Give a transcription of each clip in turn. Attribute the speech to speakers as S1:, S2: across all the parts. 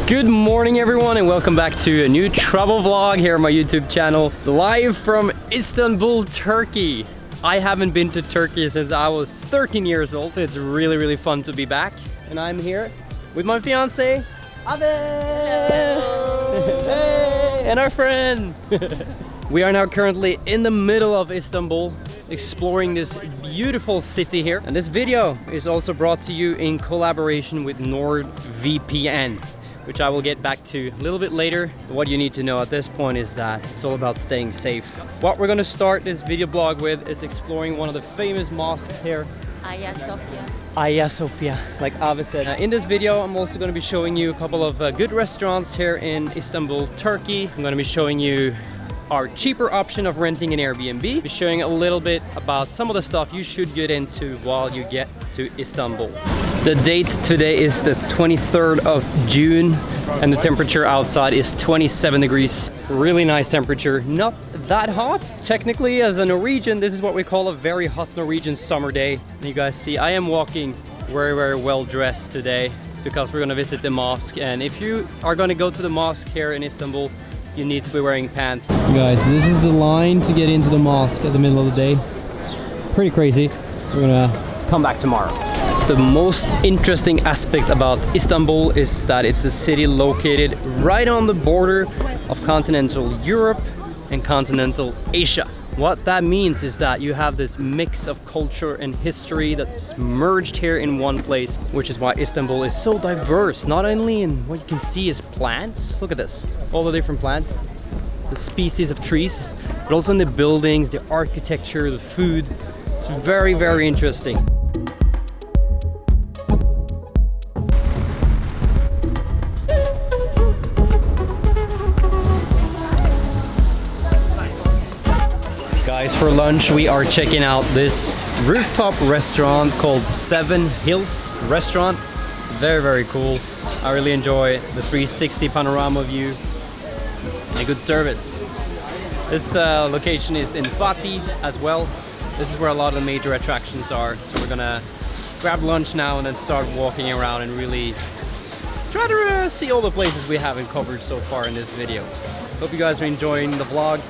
S1: Good morning everyone and welcome back to a new travel vlog here on my YouTube channel, live from Istanbul, Turkey. I haven't been to Turkey since I was 13 years old, so it's really fun to be back. And I'm here with my fiance, Ave! Hey, and our friend! We are now currently in the middle of Istanbul, exploring this beautiful city here. And this video is also brought to you in collaboration with NordVPN, which I will get back to a little bit later. But what you need to know at this point is that it's all about staying safe. What we're gonna start this video blog with is exploring one of the famous mosques here.
S2: Hagia Sophia.
S1: Hagia Sophia, like Ave said. In this video, I'm also gonna be showing you a couple of good restaurants here in Istanbul, Turkey. I'm gonna be showing you our cheaper option of renting an Airbnb. Be showing a little bit about some of the stuff you should get into while you get to Istanbul. The date today is the 23rd of June and the temperature outside is 27 degrees. Really nice temperature, not that hot. Technically, as a Norwegian, this is what we call a very hot Norwegian summer day. And you guys see, I am walking very well dressed today. It's because we're gonna visit the mosque, and if you are gonna go to the mosque here in Istanbul, you need to be wearing pants. You guys, this is the line to get into the mosque at the middle of the day. Pretty crazy. We're gonna come back tomorrow. The most interesting aspect about Istanbul is that it's a city located right on the border of continental Europe and continental Asia. What that means is that you have this mix of culture and history that's merged here in one place, which is why Istanbul is so diverse, not only in what you can see as plants. Look at this, all the different plants, the species of trees, but also in the buildings, the architecture, the food. It's very interesting. Guys, for lunch we are checking out this rooftop restaurant called Seven Hills Restaurant. Very cool. I really enjoy the 360 panorama view and good service. This location is in Fatih as well. This is where a lot of the major attractions are. So we're gonna grab lunch now and then start walking around and really try to see all the places we haven't covered so far in this video. Hope you guys are enjoying the vlog.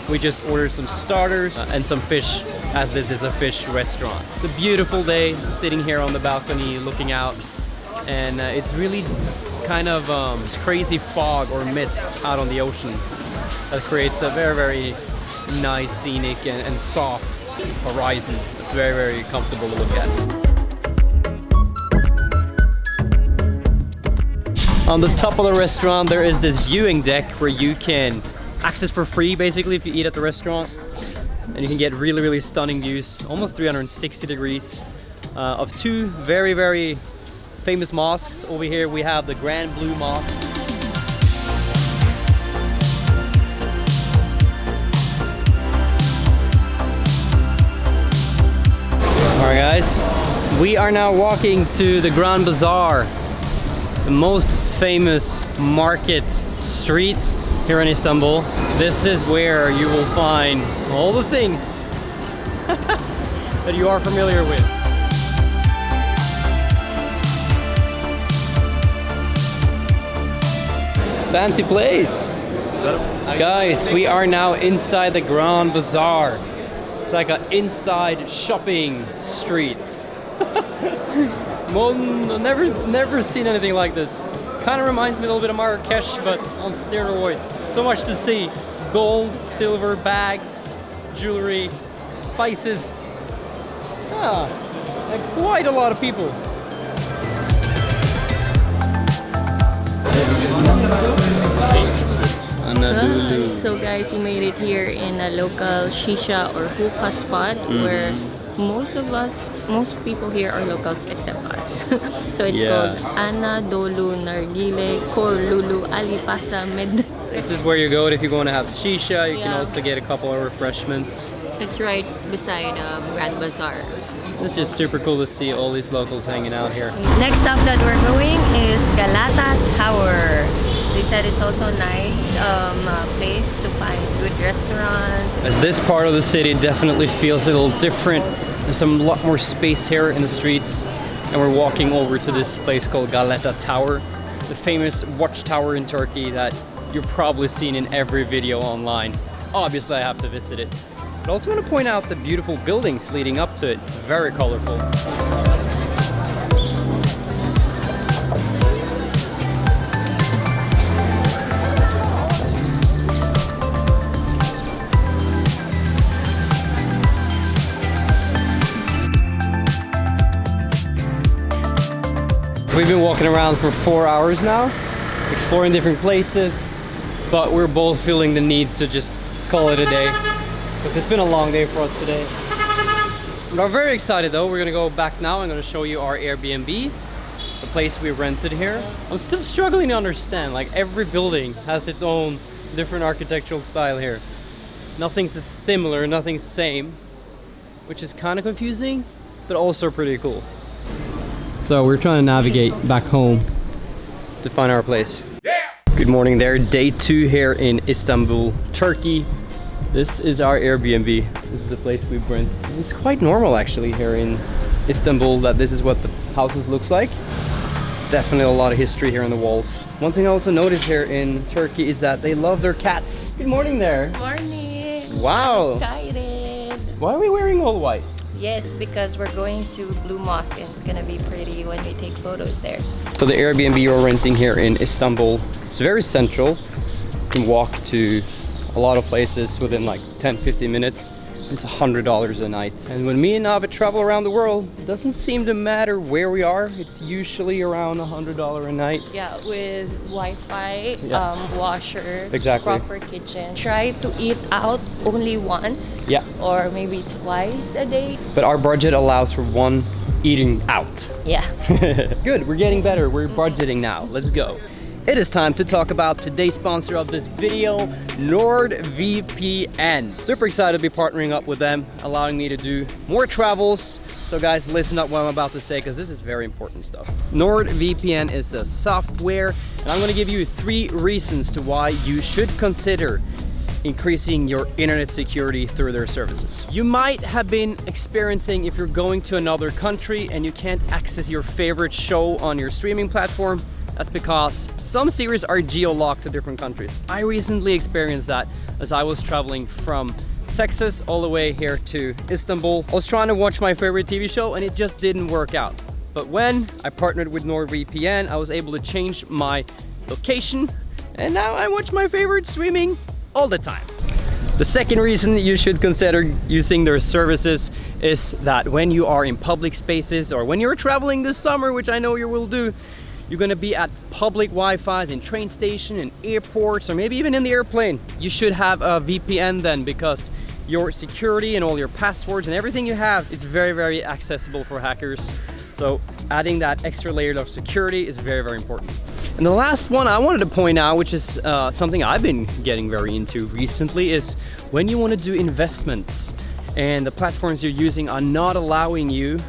S1: We just ordered some starters and some fish, as this is a fish restaurant. It's a beautiful day, sitting here on the balcony looking out, and it's really kind of this crazy fog or mist out on the ocean that creates a very nice scenic and soft horizon. It's very comfortable to look at. On the top of the restaurant there is this viewing deck where you can access for free basically if you eat at the restaurant, and you can get really stunning views, almost 360 degrees of two very famous mosques. Over here we have the Grand Blue Mosque. Alright guys, we are now walking to the Grand Bazaar, the most famous market street here in Istanbul. This is where you will find all the things that you are familiar with. Fancy place. Guys, we are now inside the Grand Bazaar. It's like an inside shopping street. Never seen anything like this. Kind of reminds me a little bit of Marrakesh, but on steroids. So much to see. Gold, silver, bags, jewelry, spices. And quite a lot of people.
S2: So guys, we made it here in a local shisha or hookah spot where most people here are locals except us. So it's called Anadolu Nargile Korlulu Alipasa Med.
S1: This is where you go if you're going to have shisha. You can also get a couple of refreshments.
S2: It's right beside Grand Bazaar.
S1: It's just super cool to see all these locals hanging out here.
S2: Next stop that we're going is Galata Tower. They said it's also a nice place to find good restaurants.
S1: As this part of the city definitely feels a little different. There's a lot more space here in the streets, and we're walking over to this place called Galata Tower. the famous watchtower in Turkey that you've probably seen in every video online. Obviously I have to visit it. But I also want to point out the beautiful buildings leading up to it. Very colorful. We've been walking around for 4 hours now, exploring different places, but we're both feeling the need to just call it a day. Because it's been a long day for us today. But I'm very excited though. We're gonna go back now. I'm gonna show you our Airbnb, the place we rented here. I'm still struggling to understand, like every building has its own different architectural style here. Nothing's similar, nothing's the same, which is kind of confusing, but also pretty cool. So we're trying to navigate back home to find our place. Yeah! Good morning there, day 2 here in Istanbul, Turkey. This is our Airbnb. This is the place we rent. It's quite normal actually here in Istanbul that this is what the houses looks like. Definitely a lot of history here on the walls. One thing I also noticed here in Turkey is that they love their cats. Good morning there.
S2: Morning.
S1: Wow.
S2: Excited.
S1: Why are we wearing all white?
S2: Yes, because we're going to Blue Mosque and it's gonna be pretty when we take photos there.
S1: So the Airbnb you're renting here in Istanbul, it's very central. You can walk to a lot of places within like 10-15 minutes. It's $100 a night. And when me and Navid travel around the world, it doesn't seem to matter where we are. It's usually around $100 a night.
S2: Yeah, with Wi-Fi,
S1: Yeah.
S2: washer,
S1: Exactly.
S2: proper kitchen. Try to eat out only once,
S1: Yeah.
S2: or maybe twice a day.
S1: But our budget allows for one eating out.
S2: Yeah.
S1: Good, we're getting better. We're budgeting now. Let's go. It is time to talk about today's sponsor of this video, NordVPN. Super excited to be partnering up with them, allowing me to do more travels. So guys, listen up what I'm about to say because this is very important stuff. NordVPN is a software, and I'm going to give you 3 reasons to why you should consider increasing your internet security through their services. You might have been experiencing if you're going to another country and you can't access your favorite show on your streaming platform. That's because some series are geo-locked to different countries. I recently experienced that as I was traveling from Texas all the way here to Istanbul. I was trying to watch my favorite TV show and it just didn't work out. But when I partnered with NordVPN, I was able to change my location and now I watch my favorite streaming all the time. The second reason that you should consider using their services is that when you are in public spaces or when you're traveling this summer, which I know you will do, you're gonna be at public Wi-Fi's in train station and airports or maybe even in the airplane. You should have a VPN then because your security and all your passwords and everything you have is very, very accessible for hackers. So adding that extra layer of security is very, very important. And the last one I wanted to point out, which is something I've been getting very into recently, is when you want to do investments and the platforms you're using are not allowing you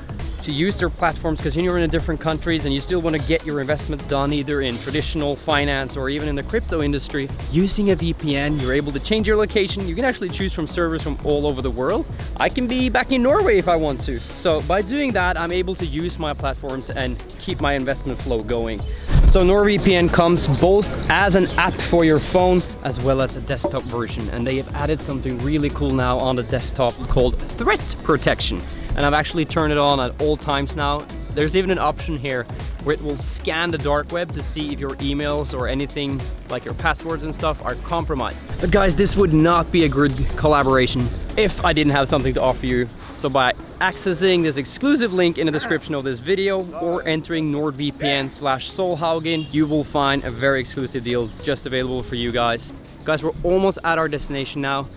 S1: to use their platforms because you're in different countries and you still want to get your investments done either in traditional finance or even in the crypto industry. Using a VPN, you're able to change your location. You can actually choose from servers from all over the world. I can be back in Norway if I want to. So by doing that, I'm able to use my platforms and keep my investment flow going. So NordVPN comes both as an app for your phone as well as a desktop version. And they have added something really cool now on the desktop called Threat Protection. And I've actually turned it on at all times now. There's even an option here where it will scan the dark web to see if your emails or anything like your passwords and stuff are compromised. But guys, this would not be a good collaboration if I didn't have something to offer you. So by accessing this exclusive link in the description of this video or entering NordVPN/Solhaugen, you will find a very exclusive deal just available for you guys. Guys, we're almost at our destination now.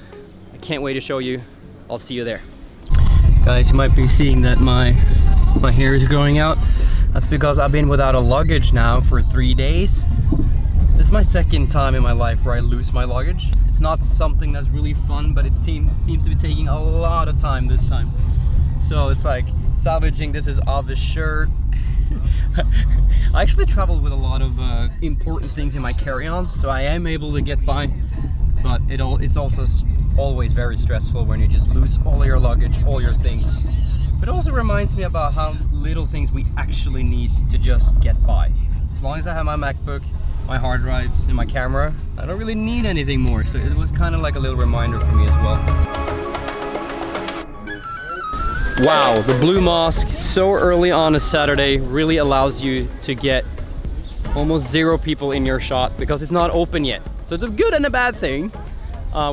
S1: I can't wait to show you. I'll see you there. Guys, you might be seeing that my hair is growing out. That's because I've been without a luggage now for 3 days. This is my second time in my life where I lose my luggage. It's not something that's really fun, but it seems to be taking a lot of time this time. So it's like salvaging. This is Avi's shirt. I actually traveled with a lot of important things in my carry-ons, so I am able to get by. But it's also always very stressful when you just lose all your luggage, all your things. But it also reminds me about how little things we actually need to just get by. As long as I have my MacBook, my hard drives, and my camera, I don't really need anything more. So it was kind of like a little reminder for me as well. Wow, the Blue Mosque so early on a Saturday really allows you to get almost 0 people in your shot because it's not open yet. So it's a good and a bad thing.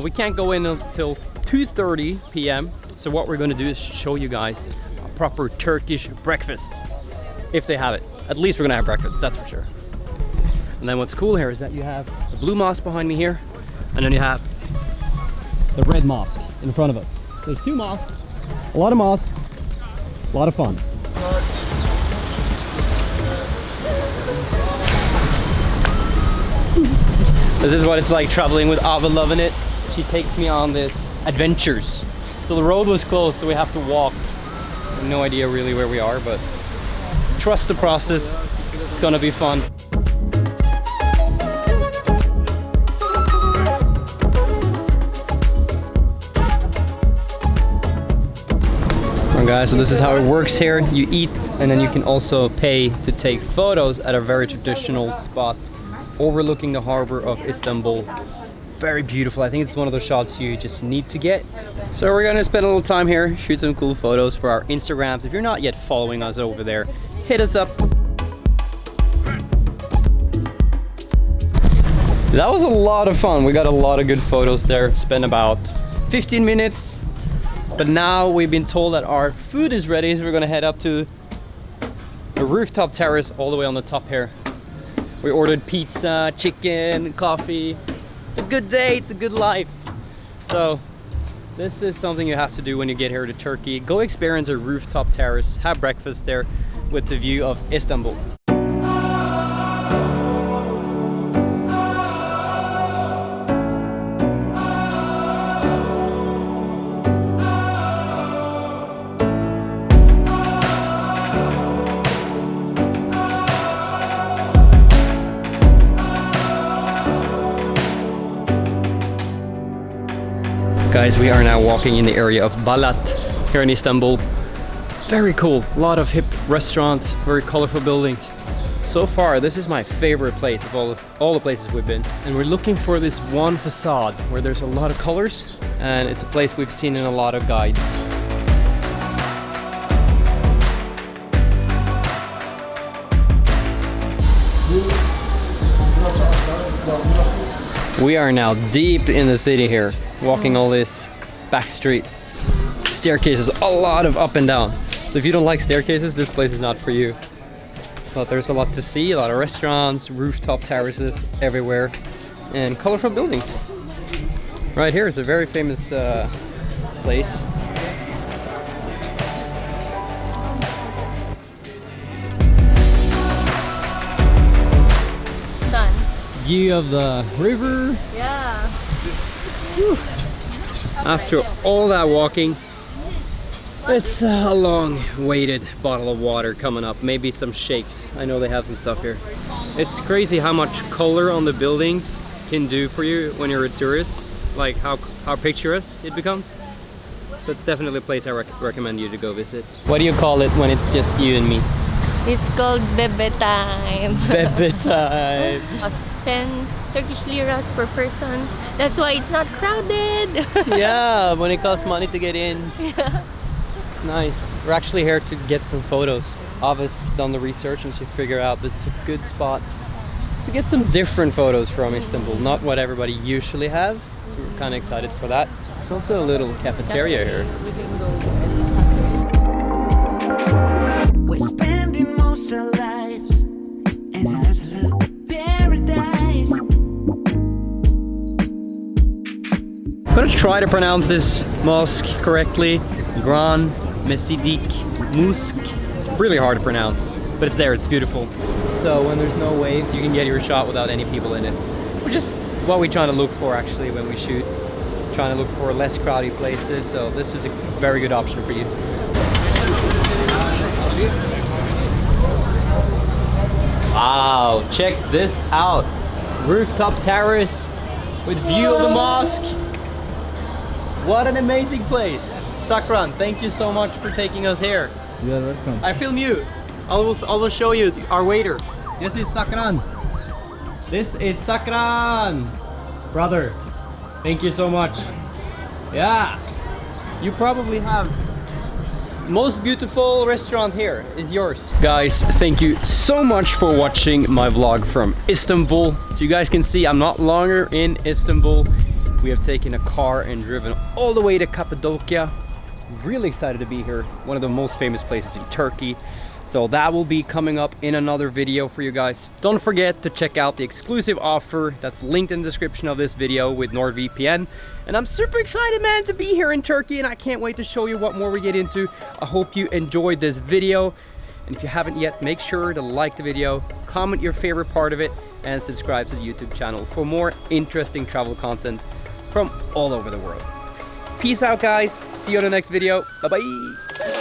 S1: We can't go in until 2:30 p.m. So what we're gonna do is show you guys a proper Turkish breakfast. If they have it. At least we're gonna have breakfast, that's for sure. And then what's cool here is that you have the Blue Mosque behind me here, and then you have the Red Mosque in front of us. There's 2 mosques, a lot of mosques, a lot of fun. This is what it's like traveling with Ava, loving it. She takes me on this adventures. So the road was closed, so we have to walk. I have no idea really where we are, but trust the process. It's gonna be fun. Alright guys, so this is how it works here. You eat and then you can also pay to take photos at a very traditional spot overlooking the harbor of Istanbul. Very beautiful. I think it's one of those shots you just need to get. So we're gonna spend a little time here, shoot some cool photos for our Instagrams. If you're not yet following us over there, hit us up. That was a lot of fun. We got a lot of good photos there. Spent about 15 minutes. But now we've been told that our food is ready, so we're gonna head up to the rooftop terrace all the way on the top here. We ordered pizza, chicken, coffee. It's a good day, it's a good life. So this is something you have to do when you get here to Turkey. Go experience a rooftop terrace, have breakfast there with the view of Istanbul. Guys, we are now walking in the area of Balat here in Istanbul. Very cool, a lot of hip restaurants, very colorful buildings. So far, this is my favorite place of all the places we've been. And we're looking for this one facade where there's a lot of colors, and it's a place we've seen in a lot of guides. We are now deep in the city here, walking all this back street. Staircases, a lot of up and down. So if you don't like staircases, this place is not for you. But there's a lot to see, a lot of restaurants, rooftop terraces everywhere, and colorful buildings. Right here is a very famous place. View of the river.
S2: Yeah.
S1: Whew. After all that walking, it's a long waited bottle of water coming up, maybe some shakes. I know they have some stuff here. It's crazy how much color on the buildings can do for you when you're a tourist, like how picturesque it becomes. So it's definitely a place I recommend you to go visit. What do you call it when it's just you and me?
S2: It's called Bebe time.
S1: Bebe time.
S2: Cost 10 Turkish liras per person. That's why it's not crowded.
S1: Yeah, when it costs money to get in.
S2: Yeah.
S1: Nice. We're actually here to get some photos. Ava's done the research and she figured out this is a good spot to get some different photos from Istanbul. Not what everybody usually have. So we're kind of excited for that. There's also a little cafeteria here.
S2: We can go.
S3: We're spending most our lives as an absolute paradise.
S1: I'm gonna try to pronounce this mosque correctly. Gran Mesidik Musk. It's really hard to pronounce, but it's there, it's beautiful. So when there's no waves, you can get your shot without any people in it. Which is what we're trying to look for actually when we shoot. Trying to look for less crowded places, so this was a very good option for you. Wow, check this out. Rooftop terrace with view of the mosque. What an amazing place. Sakran, thank you so much for taking us here.
S4: You are welcome.
S1: I film you. I will show you our waiter. This is Sakran. This is Sakran. Brother, thank you so much. Yeah. You probably have most beautiful restaurant here is yours. Guys, thank you so much for watching my vlog from Istanbul. So you guys can see I'm not longer in Istanbul. We have taken a car and driven all the way to Cappadocia. Really excited to be here. One of the most famous places in Turkey. So that will be coming up in another video for you guys. Don't forget to check out the exclusive offer that's linked in the description of this video with NordVPN. And I'm super excited, man, to be here in Turkey, and I can't wait to show you what more we get into. I hope you enjoyed this video. And if you haven't yet, make sure to like the video, comment your favorite part of it, and subscribe to the YouTube channel for more interesting travel content from all over the world. Peace out, guys. See you on the next video. Bye-bye.